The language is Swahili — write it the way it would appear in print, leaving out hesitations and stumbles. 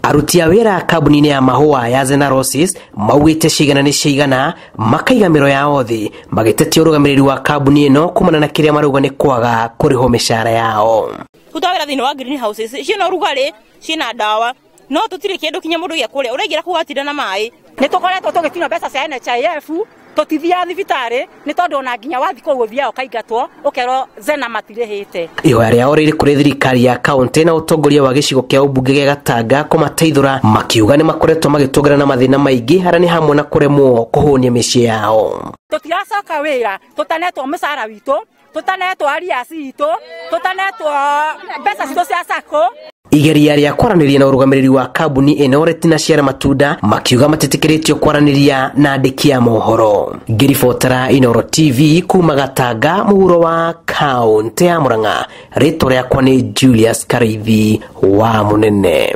Aruti a wĩra kambuni ya mahũa ya Zena Roses maugĩte cigana nĩ cigana makaiga mĩro yao thĩ magĩtetia ũrũgamĩrĩri wa kambuni ĩno kumana na kĩrĩa marauga nĩ kwaga kũrĩhwo mĩcara yao. Tutawĩra thĩinĩ wa greenhouses ciĩna ũrugarĩ ciĩna ndawa no tũtirĩ kĩndũ kinya mũndũ gĩa kũrĩa ũraigĩra kũgatira na maĩ. Nĩ tũkoretwo tũgĩtina mbeca cia NHIF tũtithia thibitarĩ nĩ tondũ ona nginya wathi kũu ũthiaga ũkaingatwo ũkerwo Zena matirĩhĩte. Ihoya rĩao rĩrĩ kũrĩ thirikari ya kaunti na ũtongoria wa gĩcigo kĩa ũmbunge gĩa Gatanga kũmateithũra makiuga nĩ makoretwo magĩtũngana na mathĩna maingĩ harĩa nĩ hamwe na kũremwo kũhũnia mĩciĩ yao. Tũtiracoka wĩra tũtanetwo mũcara witũ tũtanetwo arias itũ tũtanetwo mbeca citũ cia sacco. Igeria rĩa kwaranĩria na ũrũgamĩrĩri wa kambuni ĩno Retina Ciara Matunda makiuga matĩtĩkĩrĩtio kwaranĩria na andĩki a mohoro. Ngĩribotera Inooro TV kuma Gatanga mũhuro wa kaunti ya Murang'a, rĩtwa rĩakwa nĩ Julius Kareithi wa Munene.